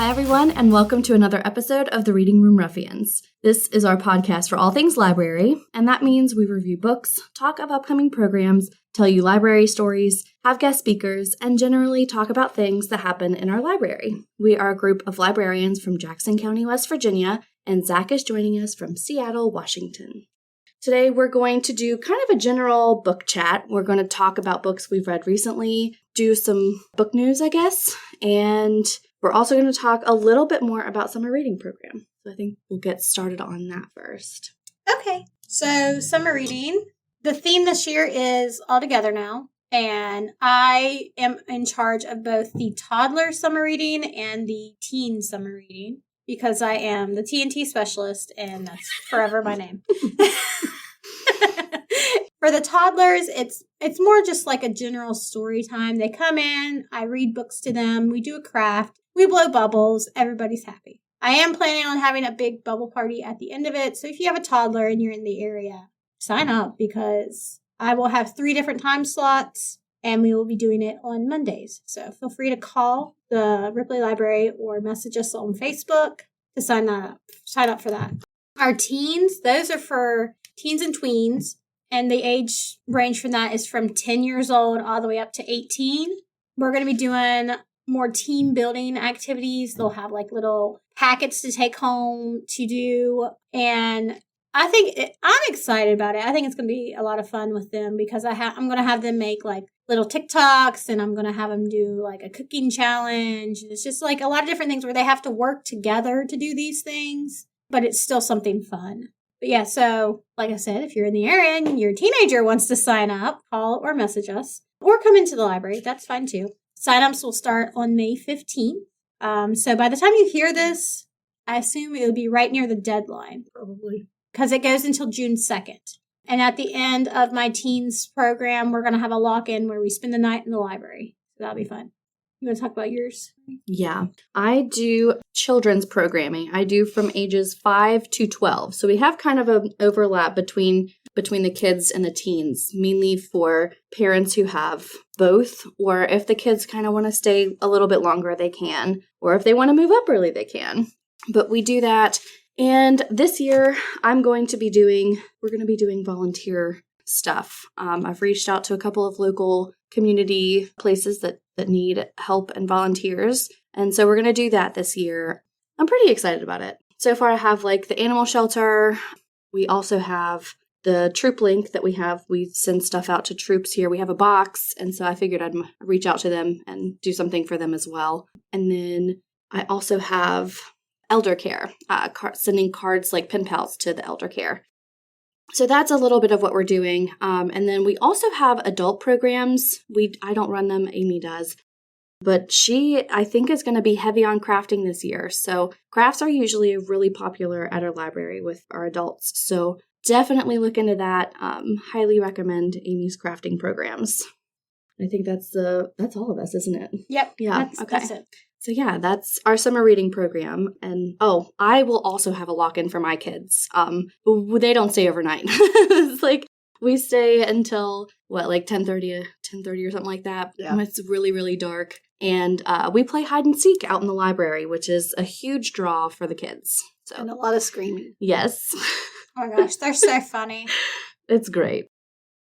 Hi, everyone, and welcome to another episode of the Reading Room Ruffians. This is our podcast for all things library, and that means we review books, talk of upcoming programs, tell you library stories, have guest speakers, and generally talk about things that happen in our library. We are a group of librarians from Jackson County, West Virginia, and Zach is joining us from Seattle, Washington. Today, we're going to do kind of a general book chat. We're going to talk about books we've read recently, do some book news, I guess, and we're also going to talk a little bit more about summer reading program. So I think we'll get started on that first. Okay, so summer reading. The theme this year is All Together Now, and I am in charge of both the toddler summer reading and the teen summer reading because I am the TNT specialist, and that's forever my name. For the toddlers, it's more just like a general story time. They come in, I read books to them, we do a craft, we blow bubbles, everybody's happy. I am planning on having a big bubble party at the end of it, so if you have a toddler and you're in the area, sign up because I will have 3 different time slots and we will be doing it on Mondays. So feel free to call the Ripley Library or message us on Facebook to sign up for that. Our teens, those are for teens and tweens. And the age range for that is from 10 years old all the way up to 18. We're going to be doing more team building activities. They'll have like little packets to take home to do. And I'm excited about it. I think it's going to be a lot of fun with them because I'm going to have them make like little TikToks and I'm going to have them do like a cooking challenge. It's just like a lot of different things where they have to work together to do these things, but it's still something fun. But yeah, so like I said, if you're in the area and your teenager wants to sign up, call or message us or come into the library. That's fine too. Sign-ups will start on May 15th. So by the time you hear this, I assume it will be right near the deadline. Probably. Because it goes until June 2nd. And at the end of my teens program, we're going to have a lock-in where we spend the night in the library. So that'll be fun. You want to talk about yours? Yeah, I do children's programming. I do from ages 5 to 12. So we have kind of an overlap between the kids and the teens, mainly for parents who have both, or if the kids kind of want to stay a little bit longer, they can, or if they want to move up early, they can. But we do that. And this year, we're going to be doing volunteer stuff. I've reached out to a couple of local community places that need help and volunteers. And so we're going to do that this year. I'm pretty excited about it. So far I have like the animal shelter. We also have the troop link that we have. We send stuff out to troops here. We have a box. And so I figured I'd reach out to them and do something for them as well. And then I also have elder care, sending cards like pen pals to the elder care. So that's a little bit of what we're doing. And then we also have adult programs. I don't run them, Amy does. But she, I think, is going to be heavy on crafting this year. So crafts are usually really popular at our library with our adults. So definitely look into that. Highly recommend Amy's crafting programs. I think that's all of us, isn't it? Yep. Yeah. That's it. So yeah, that's our summer reading program. And I will also have a lock-in for my kids. They don't stay overnight. It's like we stay until like 10:30 or something like that. Yeah. It's really, really dark. And we play hide and seek out in the library, which is a huge draw for the kids. So and a lot of screaming. Yes. Oh my gosh, they're so funny. It's great.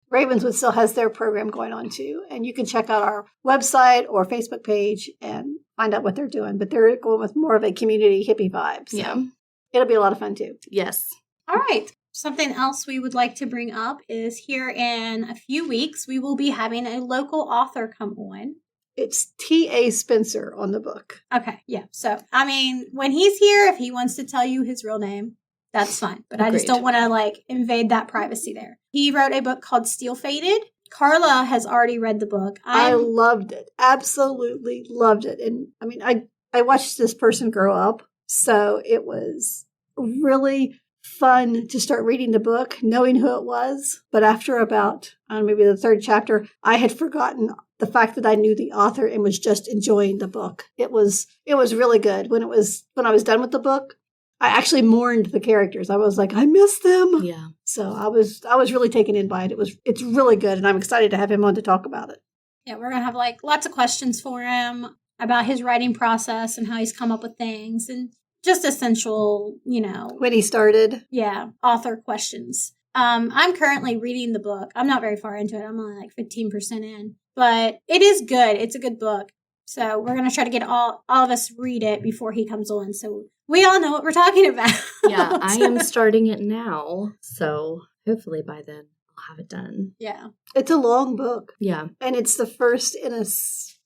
Ravenswood still has their program going on too. And you can check out our website or Facebook page and find out what they're doing. But they're going with more of a community hippie vibe. So yeah. It'll be a lot of fun too. Yes. All right. Something else we would like to bring up is here in a few weeks, we will be having a local author come on. It's T.A. Spencer on the book. Okay. Yeah. So, I mean, when he's here, if he wants to tell you his real name, that's fine. But I just don't want to invade that privacy there. He wrote a book called Steel Faded. Carla has already read the book. I loved it. Absolutely loved it. And I mean, I watched this person grow up. So it was really fun to start reading the book, knowing who it was. But after about maybe the 3rd chapter, I had forgotten the fact that I knew the author and was just enjoying the book. It was really good. When I was done with the book, I actually mourned the characters. I was like, I miss them. Yeah. So I was really taken in by it. It's really good, and I'm excited to have him on to talk about it. Yeah, we're gonna have lots of questions for him. about his writing process and how he's come up with things and just essential, When he started. yeah, author questions. I'm currently reading the book. I'm not very far into it. I'm only like 15% in, but it is good. It's a good book. So we're going to try to get all of us read it before he comes on. So we all know what we're talking about. Yeah, I am starting it now. So hopefully by then I'll have it done. Yeah. It's a long book. Yeah. And it's the first in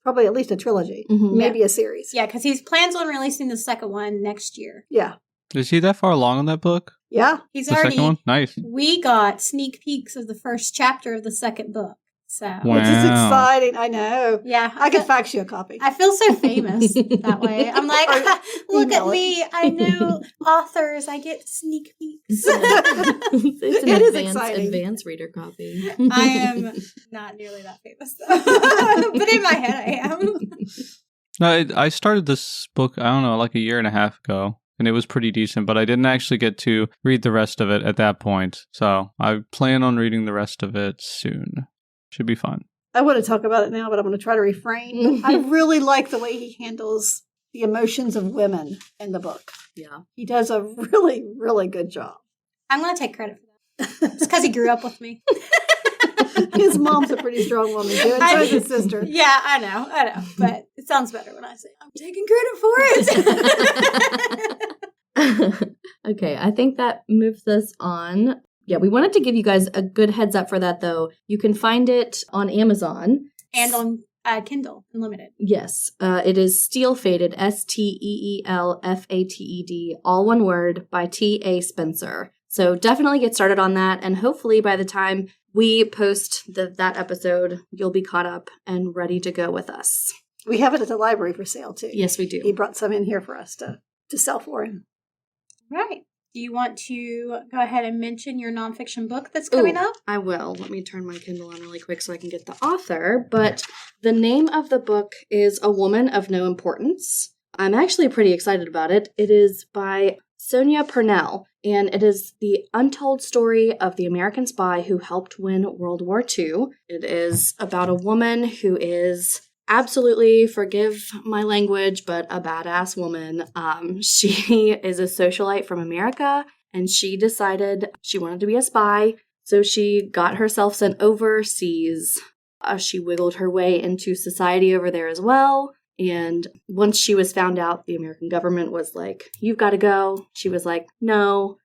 probably at least a trilogy, Mm-hmm. maybe a series. Yeah, because he plans on releasing the second one next year. Yeah. Is he that far along on that book? Yeah. He's The already. second one? Nice. We got sneak peeks of the first chapter of the second book. So Wow. Which is exciting. I know. yeah, I could fax you a copy. I feel so famous that way. I'm like, look at Email it. me. I know authors. I get sneak peeks. It's an It is exciting. advanced reader copy. I am not nearly that famous, though. But in my head, I am. No, I started this book, I don't know, like a year and a half ago, and it was pretty decent, but I didn't actually get to read the rest of it at that point. So I plan on reading the rest of it soon. Should be fun. I want to talk about it now, but I'm going to try to refrain. I really like the way he handles the emotions of women in the book. Yeah. He does a really, really good job. I'm going to take credit for that. It's because he grew up with me. His mom's a pretty strong woman, too, and so is his sister. Yeah, I know. But it sounds better when I say I'm taking credit for it. Okay, I think that moves us on. Yeah, we wanted to give you guys a good heads up for that, though. You can find it on Amazon. And on Kindle Unlimited. Yes, it is Steel Fated, Steelfated, all one word, by T.A. Spencer. So definitely get started on that, and hopefully by the time we post that episode, you'll be caught up and ready to go with us. We have it at the library for sale, too. Yes, we do. He brought some in here for us to sell for him. Right. Do you want to go ahead and mention your nonfiction book that's coming Ooh, up? I will. Let me turn my Kindle on really quick so I can get the author. But the name of the book is A Woman of No Importance. I'm actually pretty excited about it. It is by Sonia Purnell, and it is the untold story of the American spy who helped win World War II. It is about a woman who is absolutely, forgive my language, but a badass woman. She is a socialite from America, and she decided she wanted to be a spy, so she got herself sent overseas. She wiggled her way into society over there as well, and once she was found out, the American government was like, "You've got to go." She was like, "No."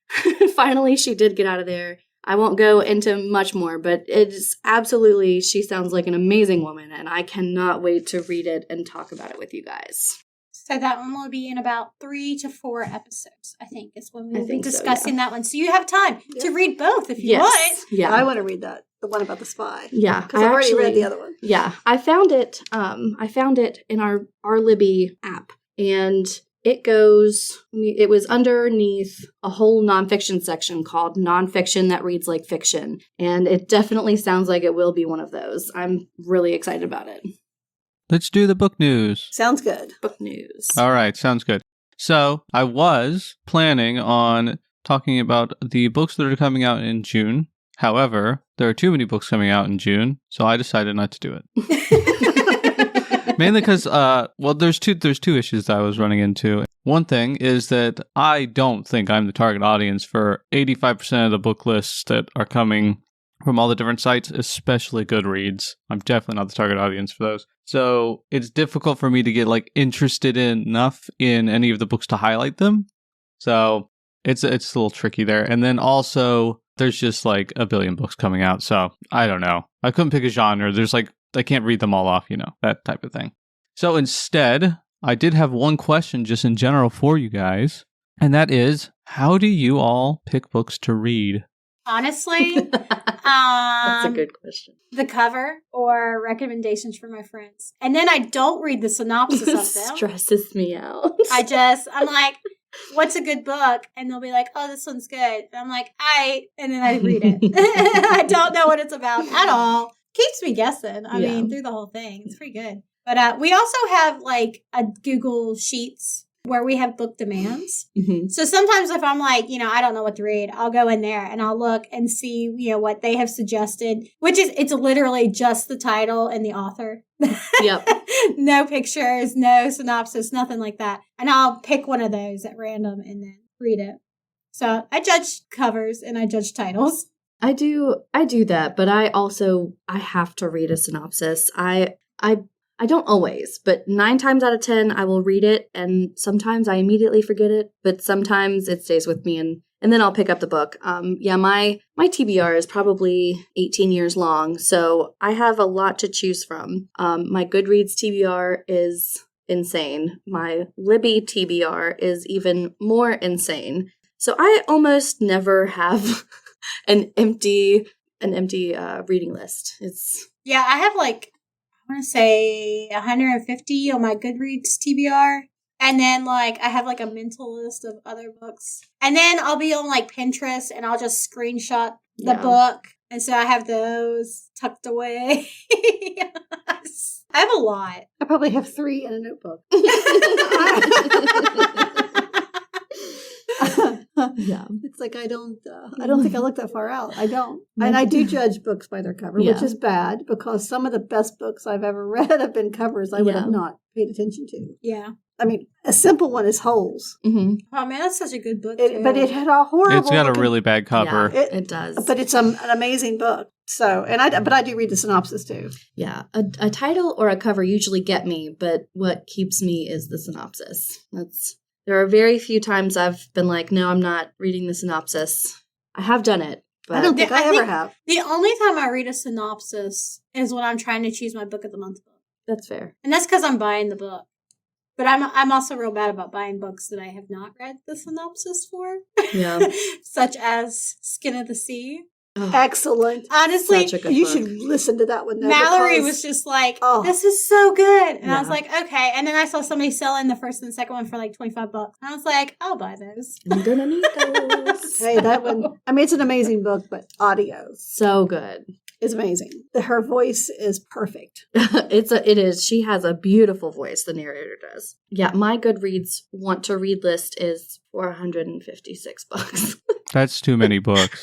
Finally, she did get out of there. I won't go into much more, but it's absolutely, she sounds like an amazing woman, and I cannot wait to read it and talk about it with you guys. So that one will be in about 3 to 4 episodes, I think, is when we'll be think so, discussing yeah. that one. So you have time to read both if you Yes. want. Yeah. I want to read that, the one about the spy. Yeah. Because I've already read the other one. Yeah. I found it in our Libby app, and it was underneath a whole nonfiction section called Nonfiction That Reads Like Fiction. And it definitely sounds like it will be one of those. I'm really excited about it. Let's do the book news. Sounds good. Book news. All right, sounds good. So I was planning on talking about the books that are coming out in June. However, there are too many books coming out in June, so I decided not to do it. Mainly because, there's two issues that I was running into. One thing is that I don't think I'm the target audience for 85% of the book lists that are coming from all the different sites, especially Goodreads. I'm definitely not the target audience for those. So it's difficult for me to get interested enough in any of the books to highlight them. So it's a little tricky there. And then also there's just a billion books coming out. So I don't know. I couldn't pick a genre. There's I can't read them all off, that type of thing. So instead, I did have one question just in general for you guys. And that is, how do you all pick books to read? Honestly, That's a good question. the cover or recommendations from my friends. And then I don't read the synopsis of them. Stresses me out. I'm like, what's a good book? And they'll be like, oh, this one's good. And I'm like, and then I read it. I don't know what it's about at all. Keeps me guessing. I mean, through the whole thing. It's pretty good. But we also have a Google Sheets where we have book demands. Mhm. So sometimes if I'm like, I don't know what to read, I'll go in there and I'll look and see, what they have suggested, it's literally just the title and the author. Yep. No pictures, no synopsis, nothing like that. And I'll pick one of those at random and then read it. So I judge covers and I judge titles. I do that, but I have to read a synopsis. I don't always, but 9 times out of 10, I will read it, and sometimes I immediately forget it, but sometimes it stays with me, and then I'll pick up the book. My TBR is probably 18 years long, so I have a lot to choose from. My Goodreads TBR is insane. My Libby TBR is even more insane. So I almost never have an empty reading list. Yeah, I have I want to say 150 on my Goodreads TBR. And then I have a mental list of other books. And then I'll be on Pinterest and I'll just screenshot the book. And so I have those tucked away. Yes. I have a lot. I probably have 3 in a notebook. Yeah. It's I don't think I look that far out. I don't. And I do judge books by their cover, which is bad because some of the best books I've ever read have been covers I would have not paid attention to. Yeah. I mean, a simple one is Holes. Mm-hmm. Oh man, that's such a good book. But it had a horrible. It's got a really bad cover. Yeah, it does. But it's an amazing book. So, but I do read the synopsis too. Yeah, a title or a cover usually get me, but what keeps me is the synopsis. There are very few times I've been like, no, I'm not reading the synopsis. I have done it, but I don't think I ever have. The only time I read a synopsis is when I'm trying to choose my book of the month book. That's fair. And that's because I'm buying the book. But I'm also real bad about buying books that I have not read the synopsis for. Yeah. Such as Skin of the Sea. Oh, excellent. Honestly, you should listen to that one. Though, Mallory was just like, this is so good. And I was like, okay. And then I saw somebody selling the first and the second one for $25. And I was like, I'll buy those. I'm gonna need those. Hey, that one. I mean, it's an amazing book, but audio so good. It's amazing. Her voice is perfect. It is. She has a beautiful voice, the narrator does. Yeah, my Goodreads want to read list is $456. That's too many books.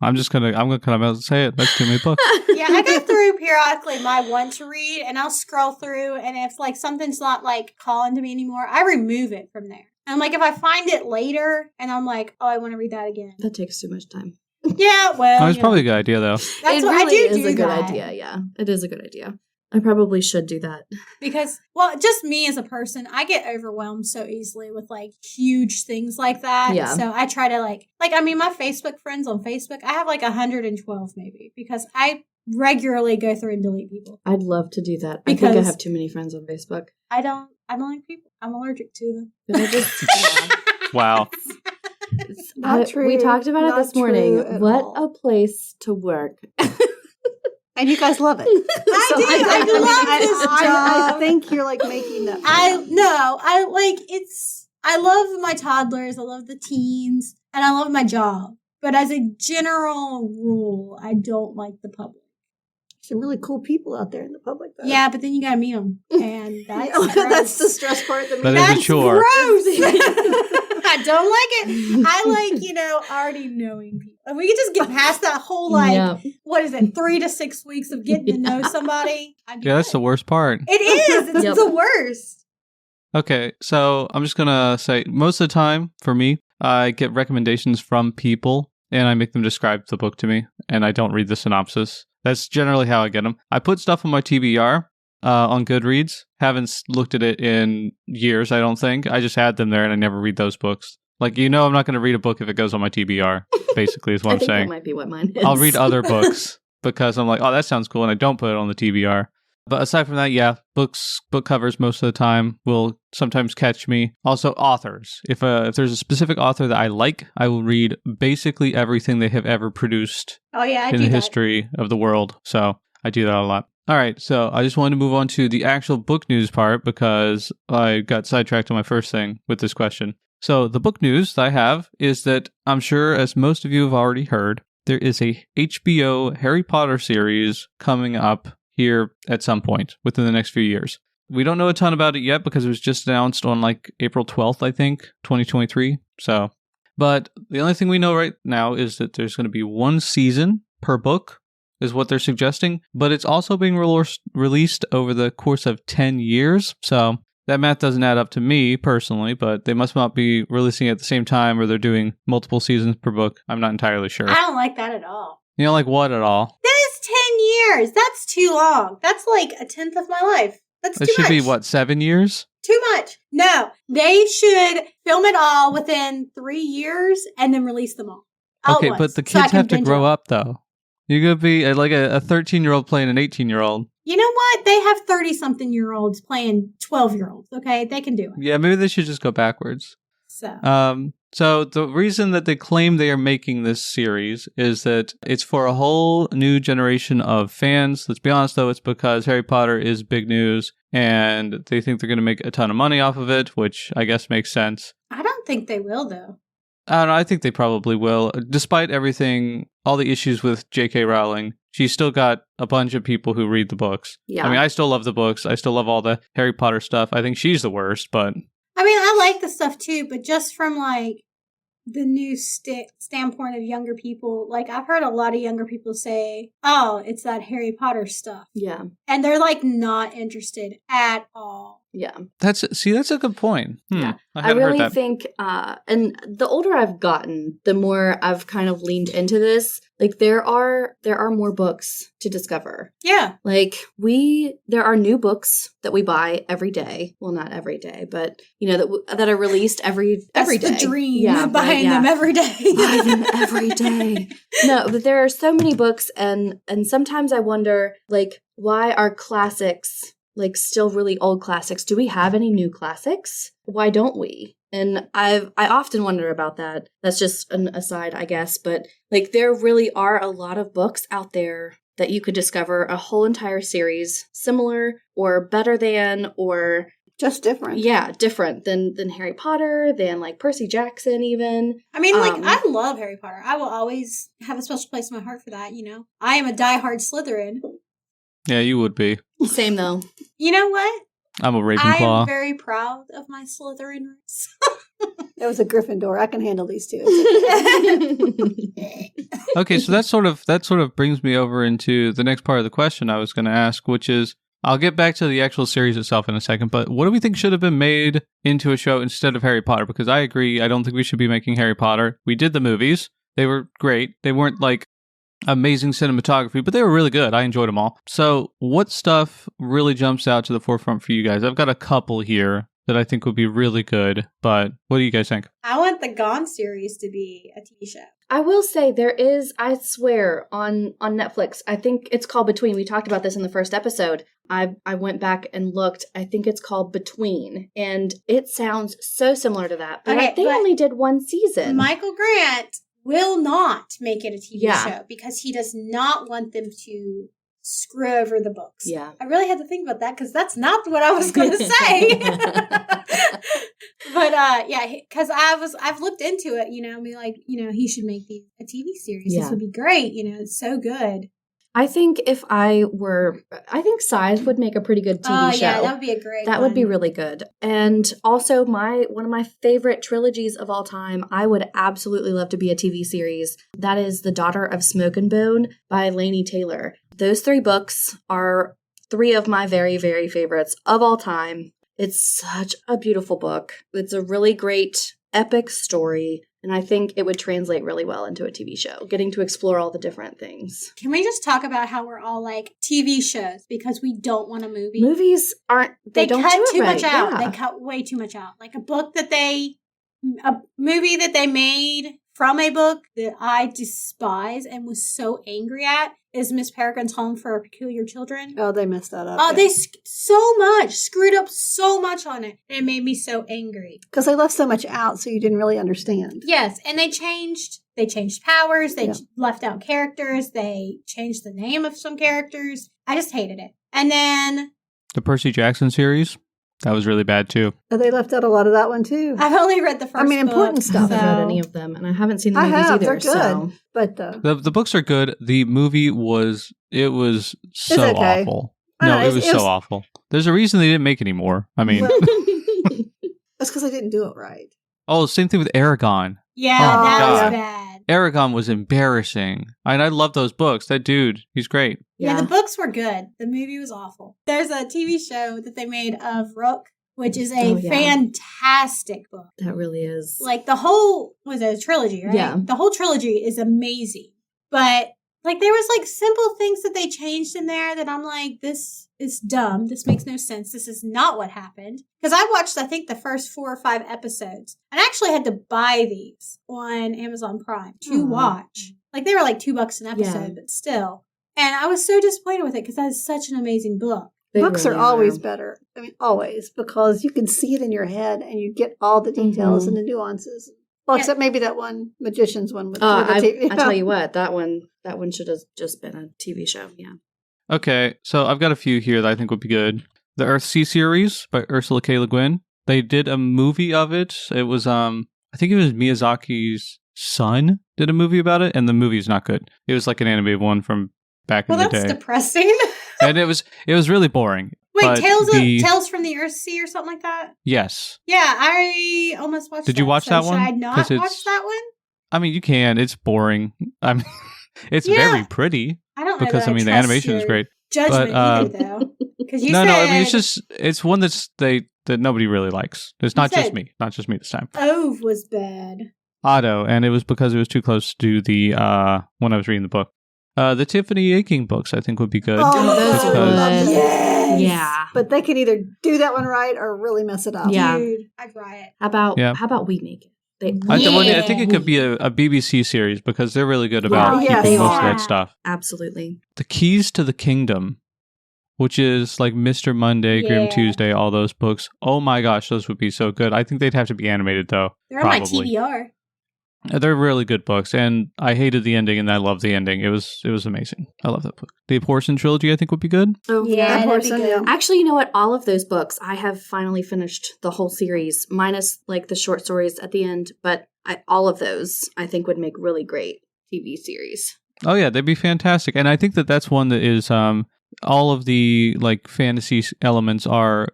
I'm gonna come out and say it. That's too many books. Yeah, I go through periodically my want to read, and I'll scroll through, and if something's not calling to me anymore, I remove it from there. And if I find it later, and I'm like, oh, I want to read that again. That takes too much time. Yeah, well, it's probably a good idea though. That's it what really I do. Is a good idea. Yeah, it is a good idea. I probably should do that. Because, just me as a person, I get overwhelmed so easily with huge things like that. Yeah. So I try to my Facebook friends on Facebook, I have 112 maybe because I regularly go through and delete people. I'd love to do that. Because I think I have too many friends on Facebook. I don't like people. I'm allergic to them. But I just, Wow. Not true. We talked about it this morning. What all. a place to work. And you guys love it. I love this job. I think you're making that. I love my toddlers. I love the teens and I love my job. But as a general rule, I don't like the public. Some really cool people out there in the public, though. Yeah, but then you gotta meet them. And that's that's the stress part. That is a chore. Gross. I don't like it. I already knowing people. If we could just get past that whole what is it, 3 to 6 weeks of getting to know somebody. Yeah, that's the worst part. It is. It's the worst. Okay, so I'm just gonna say most of the time for me, I get recommendations from people and I make them describe the book to me, and I don't read the synopsis. That's generally how I get them. I put stuff on my TBR on Goodreads. Haven't looked at it in years, I don't think. I just add them there and I never read those books. I'm not going to read a book if it goes on my TBR, basically is what I'm saying. That might be what mine is. I'll read other books because I'm like, oh, that sounds cool, and I don't put it on the TBR. But aside from that, yeah, book covers most of the time will sometimes catch me. Also, authors. If there's a specific author that I like, I will read basically everything they have ever produced in the history of the world. So I do that a lot. All right, so I just wanted to move on to the actual book news part because I got sidetracked on my first thing with this question. So the book news that I have is that I'm sure, as most of you have already heard, there is a HBO Harry Potter series coming up here at some point within the next few years. We don't know a ton about it yet because it was just announced on like April 12th, I think, 2023. So, but the only thing we know right now is that there's going to be one season per book is what they're suggesting, but it's also being released over the course of 10 years. So that math doesn't add up to me personally, but they must not be releasing it at the same time or they're doing multiple seasons per book. I'm not entirely sure. I don't like that at all. You don't like what at all? That is 10 years. That's too long. That's like a tenth of my life. That's too much. It should be, what, 7 years? Too much. No, they should film it all within 3 years and then release them all. Okay, but the kids have to grow up, though. You could be like a 13-year-old playing an 18-year-old. You know what? They have 30-something-year-olds playing 12-year-olds, okay? They can do it. Yeah, maybe they should just go backwards. So the reason that they claim they are making this series is that it's for a whole new generation of fans. Let's be honest, though, it's because Harry Potter is big news, and they think they're going to make a ton of money off of it, which I guess makes sense. I don't think they will, though. I don't know, I think they probably will. Despite everything, all the issues with J.K. Rowling, she's still got a bunch of people who read the books. Yeah. I mean, I still love the books. I still love all the Harry Potter stuff. I think she's the worst, but... I mean, I like the stuff too, but just from like the new standpoint of younger people, like I've heard a lot of younger people say, oh, it's that Harry Potter stuff. Yeah. And they're like not interested at all. Yeah. That's a good point. Yeah. I really think, and the older I've gotten, the more I've kind of leaned into this. Like there are more books to discover. Yeah. Like there are new books that we buy every day. Well, not every day, but you know, that are released every day. That's the dream. Yeah. Buying them every day. Buy them every day. No, but there are so many books and sometimes I wonder like why are classics like still really old classics? Do we have any new classics? Why don't we? And I often wonder about that. That's just an aside, I guess. But like there really are a lot of books out there that you could discover a whole entire series similar or better than or just different. Yeah, different than Harry Potter, than like Percy Jackson even. I mean, like I love Harry Potter. I will always have a special place in my heart for that, you know. I am a diehard Slytherin. Yeah, you would be. Same though. You know what? I'm a Ravenclaw. I am very proud of my Slytherin roots. That was a Gryffindor. I can handle these two. Okay, so that sort of brings me over into the next part of the question I was going to ask, which is, I'll get back to the actual series itself in a second, but what do we think should have been made into a show instead of Harry Potter? Because I agree, I don't think we should be making Harry Potter. We did the movies. They were great. They weren't like amazing cinematography, but they were really good. I enjoyed them all. So what stuff really jumps out to the forefront for you guys? I've got a couple here that I think would be really good, but what do you guys think? I want the Gone series to be a TV show. I will say there is, I swear, on Netflix, I think it's called Between. We talked about this in the first episode. I went back and looked. I think it's called Between, and it sounds so similar to that. But they only did one season. Michael Grant will not make it a TV show because he does not want them to screw over the books. Yeah. I really had to think about that because that's not what I was going to say. But because I've looked into it, you know, I mean, like, you know, he should make a TV series. Yeah. This would be great. You know, it's so good. I think I think Size would make a pretty good TV show. Yeah, that would be a great That would be really good. And also one of my favorite trilogies of all time, I would absolutely love to be a TV series. That is The Daughter of Smoke and Bone by Laini Taylor. Those 3 books are 3 of my very, very favorites of all time. It's such a beautiful book. It's a really great, epic story. And I think it would translate really well into a TV show, getting to explore all the different things. Can we just talk about how we're all like TV shows because we don't want a movie? Movies aren't, they don't cut do it too right. much out. Yeah. They cut way too much out. Like a movie that they made from a book that I despise and was so angry at is Miss Peregrine's Home for Peculiar Children. Oh, they messed that up. Oh, they screwed up so much on it. And it made me so angry. Because they left so much out, so you didn't really understand. Yes, and they changed powers. They left out characters. They changed the name of some characters. I just hated it. And then the Percy Jackson series, that was really bad too. They left out a lot of that one too. I've only read the first book. Important stuff. I haven't read any of them, and I haven't seen the movies either. They're good. So. But the books are good. The movie was so awful. No, it was so awful. There's a reason they didn't make any more. I mean, that's because I didn't do it right. oh, same thing with Aragon. Yeah, Oh, that God. was bad. Aragon was embarrassing. And I love those books. That dude, he's great. Yeah, the books were good. The movie was awful. There's a TV show that they made of Rook, which is a fantastic book. That really is. Like the whole was a trilogy, right? Yeah. The whole trilogy is amazing. But like there was like simple things that they changed in there that I'm like, this is dumb. This makes no sense. This is not what happened. Because I watched, I think, the first 4 or 5 episodes. And I actually had to buy these on Amazon Prime to watch. Like they were like $2 an episode, but still. And I was so disappointed with it because that is such an amazing book. Books are always better. I mean, always, because you can see it in your head and you get all the details and the nuances. Well, except maybe that one Magician's one with the TV. I tell you what, that one should have just been a TV show. Yeah. Okay, so I've got a few here that I think would be good. The Earthsea series by Ursula K. Le Guin. They did a movie of it. It was I think it was Miyazaki's son did a movie about it, and the movie's not good. It was like an animated one from back in the day. Well, that's depressing. And it was really boring. Wait, Tales from the Earthsea or something like that? Yes. Yeah, I almost watched that. Did you watch that one? Should I not watch that one? I mean, you can. It's boring. I mean, it's very pretty. I don't know because that I mean the animation is great. Judgment either, though. Because you no, said, I mean it's one that nobody really likes. It's not just me this time. Ove was bad. Otto, and it was because it was too close to the when I was reading the book. The Tiffany Aching books, I think, would be good. Oh, those are good. Yes. Yeah. But they can either do that one right or really mess it up. Yeah. Dude, I'd riot. How about We Make It? I think it could be a BBC series because they're really good about keeping most of that stuff. Absolutely. The Keys to the Kingdom, which is like Mr. Monday, Grim Tuesday, all those books. Oh my gosh, those would be so good. I think they'd have to be animated though. They're on my TBR. They're really good books, and I hated the ending, and I loved the ending. It was amazing. I love that book. The Porson trilogy, I think, would be good. Oh, yeah, that'd be good. Actually, you know what? All of those books, I have finally finished the whole series, minus like the short stories at the end. But all of those, I think, would make really great TV series. Oh yeah, they'd be fantastic, and I think that's one that is all of the like fantasy elements are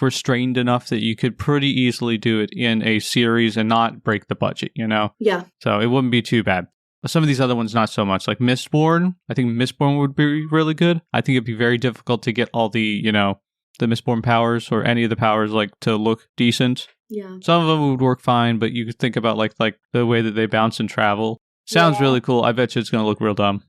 restrained enough that you could pretty easily do it in a series and not break the budget, you know? Yeah. So it wouldn't be too bad. Some of these other ones, not so much. Like Mistborn, I think Mistborn would be really good. I think it'd be very difficult to get all the, you know, the Mistborn powers or any of the powers like to look decent. Yeah. Some of them would work fine, but you could think about like the way that they bounce and travel. Sounds really cool. I bet you it's going to look real dumb.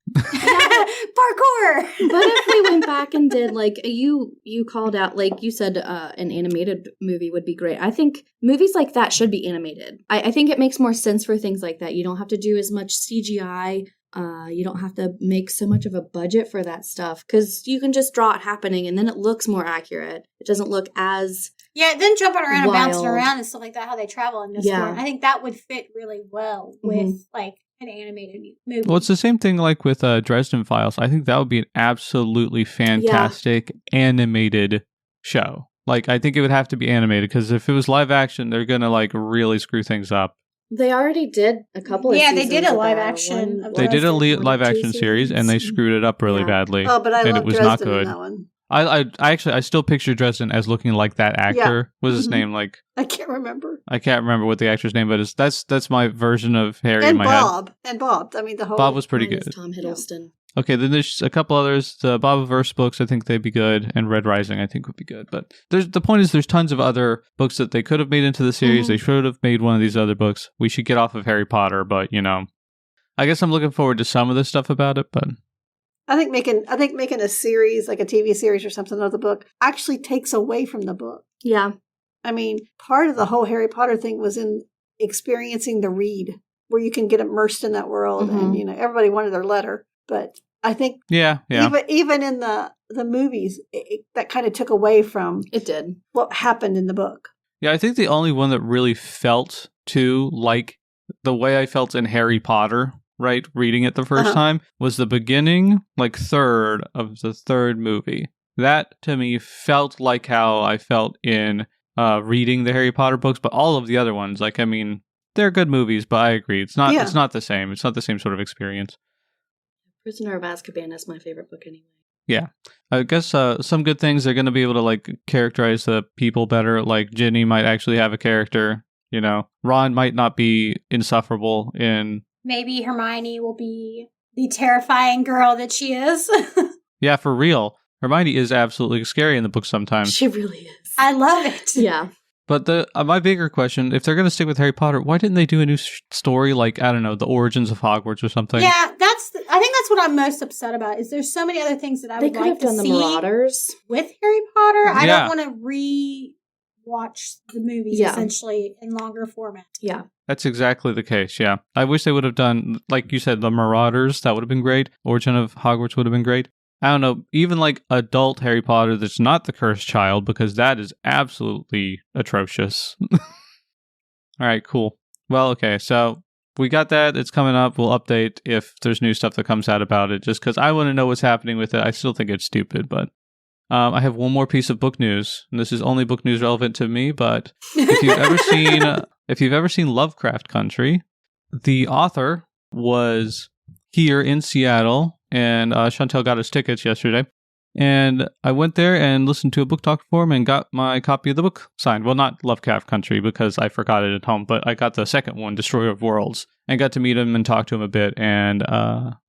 Parkour! But if we went back and did, like, you called out, like you said, an animated movie would be great. I think movies like that should be animated. I think it makes more sense for things like that. You don't have to do as much CGI. You don't have to make so much of a budget for that stuff because you can just draw it happening and then it looks more accurate. It doesn't look as then jumping around wild. And bouncing around and stuff like that, how they travel in this one. I think that would fit really well with, like, an animated movie. Well, it's the same thing like with Dresden Files. I think that would be an absolutely fantastic animated show. Like, I think it would have to be animated because if it was live action, they're going to like really screw things up. They already did a couple of seasons. Yeah, they did a live action. They did a live action series and they screwed it up really badly. Oh, but I love it was Dresden not good. in that one. I still picture Dresden as looking like that actor. What's his name? Like I can't remember. I can't remember what the actor's name, but that's my version of Harry and in my Bob. head. And Bob. I mean, the whole Bob was pretty good. Tom Hiddleston. Okay, then there's a couple others. The Bobaverse books, I think they'd be good, and Red Rising, I think would be good. But the point is, there's tons of other books that they could have made into the series. They should have made one of these other books. We should get off of Harry Potter, but you know, I guess I'm looking forward to some of the stuff about it. But I think making a series, like a TV series or something of the book, actually takes away from the book. Yeah. I mean, part of the whole Harry Potter thing was in experiencing the read, where you can get immersed in that world. And, you know, everybody wanted their letter. But I think even in the movies, that kind of took away from what happened in the book. Yeah, I think the only one that really felt like the way I felt in Harry Potter, right, reading it the first time, was the beginning, like third of the third movie. That, to me, felt like how I felt in reading the Harry Potter books, but all of the other ones, like, I mean, they're good movies, but I agree. It's not the same. It's not the same sort of experience. Prisoner of Azkaban is my favorite book anyway. Yeah. I guess some good things, they're going to be able to like characterize the people better. Like Ginny might actually have a character, you know. Ron might not be insufferable in... Maybe Hermione will be the terrifying girl that she is. Yeah, for real. Hermione is absolutely scary in the book sometimes. She really is. I love it. Yeah. But the my bigger question, if they're going to stick with Harry Potter, why didn't they do a new story like, I don't know, the origins of Hogwarts or something? Yeah, I think that's what I'm most upset about, is there's so many other things that I would like to see. They could have done the Marauders. With Harry Potter. I Yeah. don't want to re-watch the movies, essentially, in longer format. Yeah. That's exactly the case, yeah. I wish they would have done, like you said, the Marauders. That would have been great. Origin of Hogwarts would have been great. I don't know, even like adult Harry Potter that's not the cursed child, because that is absolutely atrocious. All right, cool. Well, okay, so we got that. It's coming up. We'll update if there's new stuff that comes out about it, just because I want to know what's happening with it. I still think it's stupid, but I have one more piece of book news, and this is only book news relevant to me, but if you've ever seen Lovecraft Country, the author was here in Seattle, and Chantel got us tickets yesterday. And I went there and listened to a book talk for him and got my copy of the book signed. Well, not Lovecraft Country because I forgot it at home, but I got the second one, Destroyer of Worlds, and got to meet him and talk to him a bit and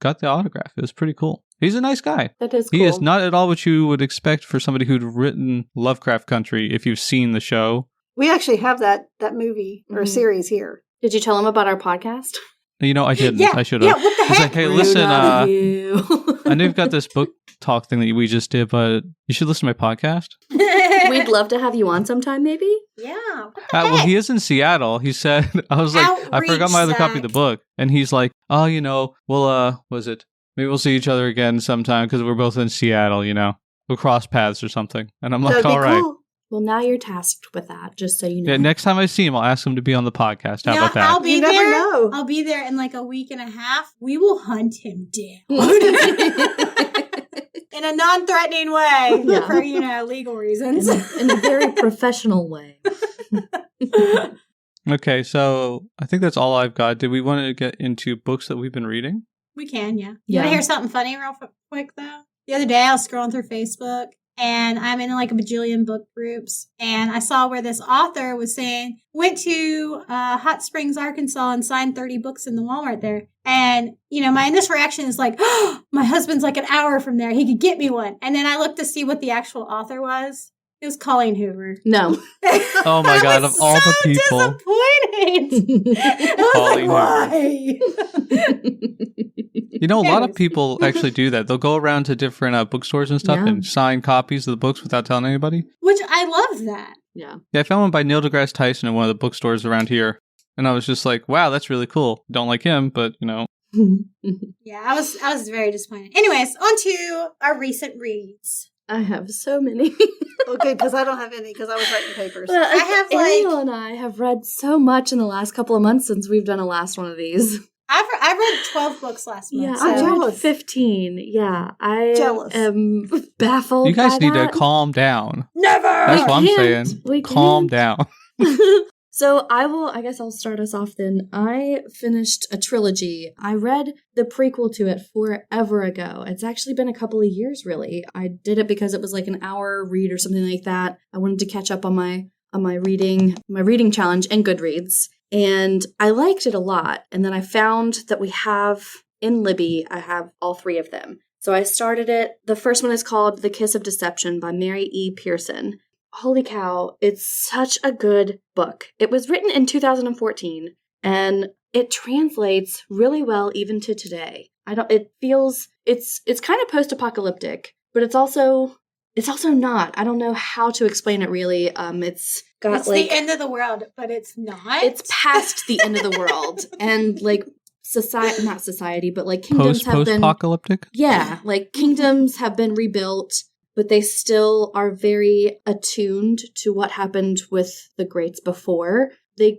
got the autograph. It was pretty cool. He's a nice guy. That is cool. He is not at all what you would expect for somebody who'd written Lovecraft Country if you've seen the show. We actually have that movie or series here. Did you tell him about our podcast? You know, I didn't. Yeah, I should have. yeah, what the He's heck? like, hey, listen, I I know you've got this book talk thing that we just did, but you should listen to my podcast. We'd love to have you on sometime, maybe. Yeah. What the Well, heck? he is in Seattle. He said, I was like, I Outreach, forgot my other copy of the Zach. book. And he's like, oh, you know, we'll, maybe we'll see each other again sometime because we're both in Seattle, you know. We'll cross paths or something. And I'm like, That'd be all right. cool. Well, now you're tasked with that, just so you know. Yeah, next time I see him, I'll ask him to be on the podcast. How You know, about that? I'll be You never there. know. I'll be there in like a week and a half. We will hunt him down. In a non-threatening way. Yeah. For, legal reasons. in a very professional way. Okay, so I think that's all I've got. Did we want to get into books that we've been reading? We can, yeah. You Yeah. want to hear something funny real quick, though? The other day, I was scrolling through Facebook, and I'm in like a bajillion book groups, and I saw where this author was saying, went to Hot Springs, Arkansas, and signed 30 books in the Walmart there. And, my initial reaction is like, oh, my husband's like an hour from there. He could get me one. And then I looked to see what the actual author was. It was Colleen Hoover. No. Oh my God, of all the people. Disappointed. I was like, why? You know, a lot of people actually do that. They'll go around to different bookstores and stuff Yeah. and sign copies of the books without telling anybody. Which I love that. Yeah. Yeah, I found one by Neil deGrasse Tyson in one of the bookstores around here. And I was just like, wow, that's really cool. Don't like him, but, Yeah, I was very disappointed. Anyways, on to our recent reads. I have so many. Okay, because I don't have any because I was writing papers. Well, I have, Ariel and I have read so much in the last couple of months since we've done a last one of these. I read 12 books last month. Yeah, so- I'm I read jealous. 15. Yeah, I Jealous. am baffled. you guys by need to that. calm down. Never! That's what I'm can't. saying. We Calm can't. down. So I guess I'll start us off then. I finished a trilogy. I read the prequel to it forever ago. It's actually been a couple of years, really. I did it because it was like an hour read or something like that. I wanted to catch up on my reading challenge in Goodreads. And I liked it a lot. And then I found that we have, in Libby, I have all three of them. So I started it. The first one is called The Kiss of Deception by Mary E. Pearson. Holy cow, it's such a good book. It was written in 2014 and it translates really well even to today. It's kind of post-apocalyptic, but it's also not. I don't know how to explain it really. It's got It's like the end of the world, but it's not. it's past the end of the world and like not society, but like kingdoms have been Post-apocalyptic? yeah, like kingdoms have been rebuilt, but they still are very attuned to what happened with the greats before. They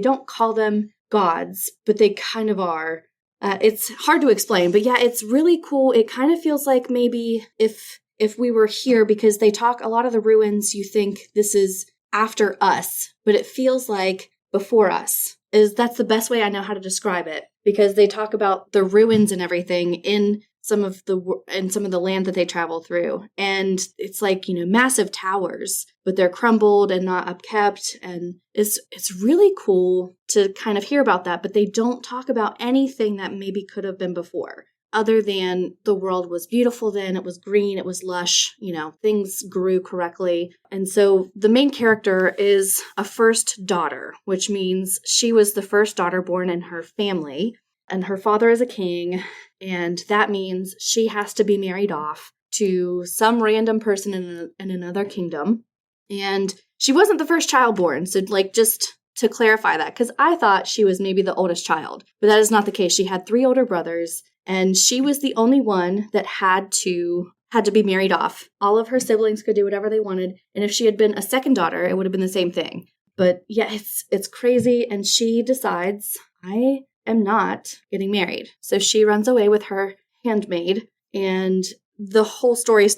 don't call them gods, but they kind of are. It's hard to explain, but yeah, it's really cool. It kind of feels like maybe if we were here, because they talk a lot of the ruins, you think this is after us, but it feels like before us. That's the best way I know how to describe it, because they talk about the ruins and everything in some of the land that they travel through. And it's like, massive towers, but they're crumbled and not upkept. And it's really cool to kind of hear about that, but they don't talk about anything that maybe could have been before. Other than the world was beautiful then, it was green, it was lush, things grew correctly. And so the main character is a first daughter, which means she was the first daughter born in her family, and her father is a king, and that means she has to be married off to some random person in another kingdom. And she wasn't the first child born, so just to clarify that, because I thought she was maybe the oldest child, but that is not the case. She had 3 older brothers, and she was the only one that had to be married off. All of her siblings could do whatever they wanted, and if she had been a second daughter, it would have been the same thing. But yeah, it's crazy, and she decides, I am not getting married. So she runs away with her handmaid, and the whole story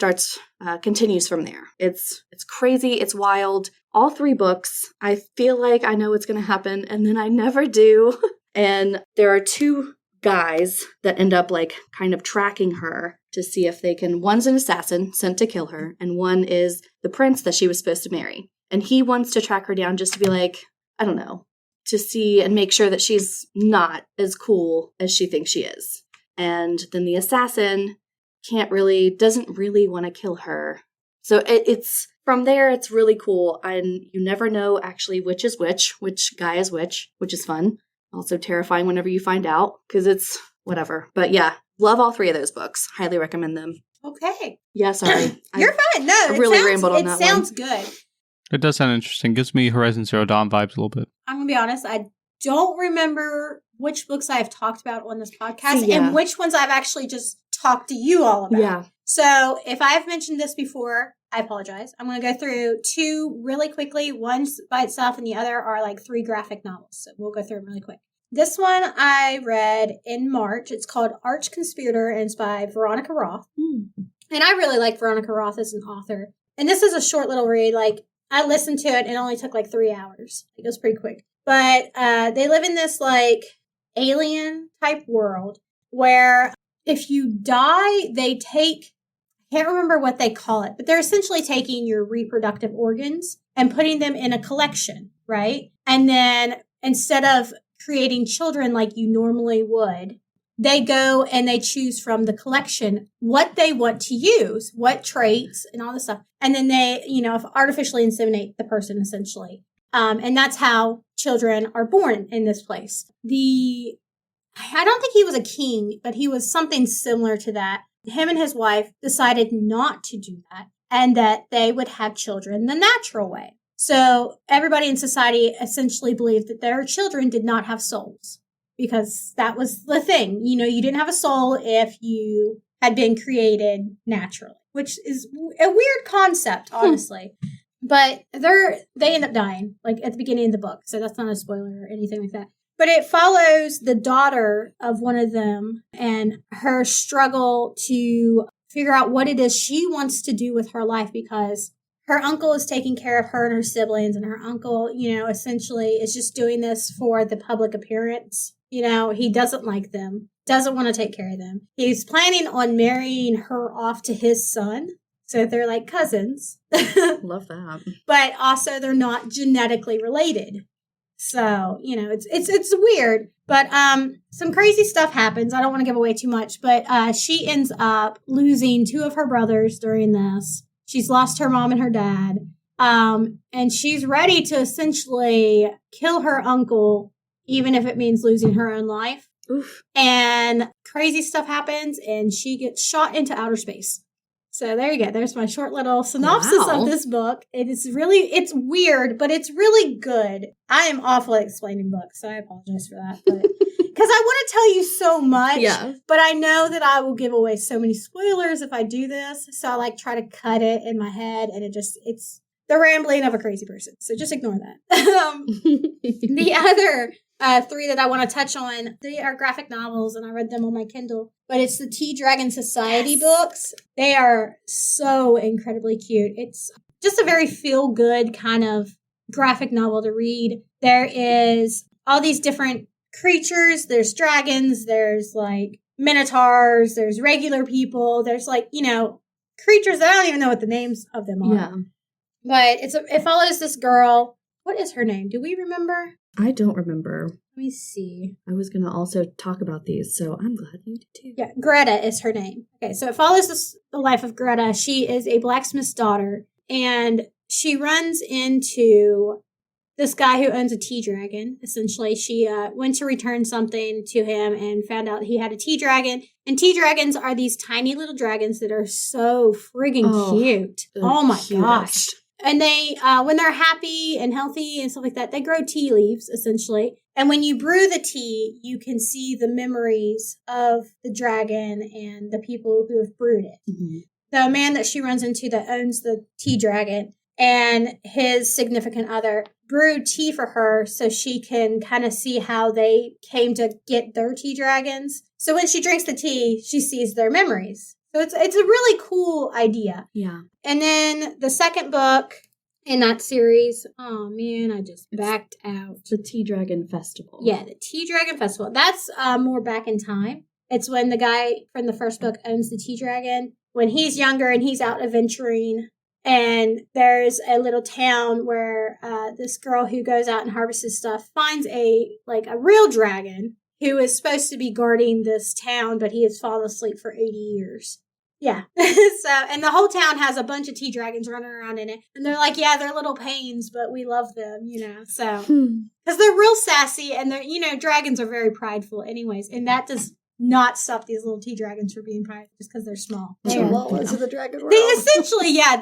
continues from there. It's crazy, it's wild. All 3 books, I feel like I know what's going to happen, and then I never do. And there are 2 guys that end up kind of tracking her to see if they can. One's an assassin sent to kill her, and one is the prince that she was supposed to marry. And he wants to track her down just to be I don't know, to see and make sure that she's not as cool as she thinks she is. And then the assassin doesn't really want to kill her. So it's from there, it's really cool. And you never know actually which is which guy is which is fun. Also terrifying whenever you find out, because it's whatever. But yeah, love all 3 of those books. Highly recommend them. Okay. Yeah, sorry. You're fine. No, I really rambled on that one. It sounds good. It does sound interesting. Gives me Horizon Zero Dawn vibes a little bit. I'm going to be honest. I don't remember which books I have talked about on this podcast Yeah. and which ones I've actually just talked to you all about. Yeah. So if I've mentioned this before, I apologize. I'm going to go through 2 really quickly. One's by itself and the other are 3 graphic novels. So we'll go through them really quick. This one I read in March. It's called Arch Conspirator, and it's by Veronica Roth. And I really like Veronica Roth as an author. And this is a short little read. I listened to it and it only took 3 hours. It goes pretty quick. But they live in this alien type world where if you die, they take, I can't remember what they call it, but they're essentially taking your reproductive organs and putting them in a collection, right? And then instead of creating children like you normally would, they go and they choose from the collection what they want to use, what traits and all this stuff. And then they, artificially inseminate the person essentially. And that's how children are born in this place. I don't think he was a king, but he was something similar to that. Him and his wife decided not to do that and that they would have children the natural way. So everybody in society essentially believed that their children did not have souls because that was the thing. You didn't have a soul if you had been created naturally, which is a weird concept, honestly. But they end up dying, at the beginning of the book. So that's not a spoiler or anything like that. But it follows the daughter of one of them and her struggle to figure out what it is she wants to do with her life because her uncle is taking care of her and her siblings. And her uncle, essentially is just doing this for the public appearance. He doesn't like them, doesn't want to take care of them. He's planning on marrying her off to his son. So they're cousins. Love that. But also they're not genetically related. So, it's weird, but some crazy stuff happens. I don't want to give away too much, but she ends up losing 2 of her brothers during this. She's lost her mom and her dad. And she's ready to essentially kill her uncle, even if it means losing her own life. Oof. And crazy stuff happens and she gets shot into outer space. So there you go. There's my short little synopsis of this book. It's weird, but it's really good. I am awful at explaining books, so I apologize for that. But because I want to tell you so much, but I know that I will give away so many spoilers if I do this. So I try to cut it in my head, and it's the rambling of a crazy person. So just ignore that. The other 3 that I want to touch on, they are graphic novels, and I read them on my Kindle. But it's the Tea Dragon Society books. They are so incredibly cute. It's just a very feel-good kind of graphic novel to read. There is all these different creatures. There's dragons. There's minotaurs, there's regular people, there's like, creatures that I don't even know what the names of them are. Yeah. But it follows this girl. What is her name? Do we remember? I don't remember. Let me see. I was going to also talk about these, so I'm glad you did too. Yeah, Greta is her name. Okay, so it follows the life of Greta. She is a blacksmith's daughter, and she runs into this guy who owns a tea dragon. Essentially, she went to return something to him and found out he had a tea dragon. And tea dragons are these tiny little dragons that are so friggin' cute. Oh my gosh. And they, when they're happy and healthy and stuff like that, they grow tea leaves, essentially. And when you brew the tea, you can see the memories of the dragon and the people who have brewed it. Mm-hmm. The man that she runs into that owns the tea dragon and his significant other brewed tea for her so she can kind of see how they came to get their tea dragons. So when she drinks the tea, she sees their memories. So it's a really cool idea. Yeah. And then the second book in that series, oh man, I just backed out. The Tea Dragon Festival. Yeah, the Tea Dragon Festival. That's more back in time. It's when the guy from the first book owns the Tea Dragon. When he's younger and he's out adventuring. And there's a little town where this girl who goes out and harvests stuff finds a real dragon who is supposed to be guarding this town, but he has fallen asleep for 80 years. Yeah. And the whole town has a bunch of tea dragons running around in it. And they're like, yeah, they're little pains, but we love them, So, because they're real sassy and they're, dragons are very prideful anyways. And that does not stop these little tea dragons from being prideful just because they're small. Chihuahuas of the dragon world. They essentially, yeah,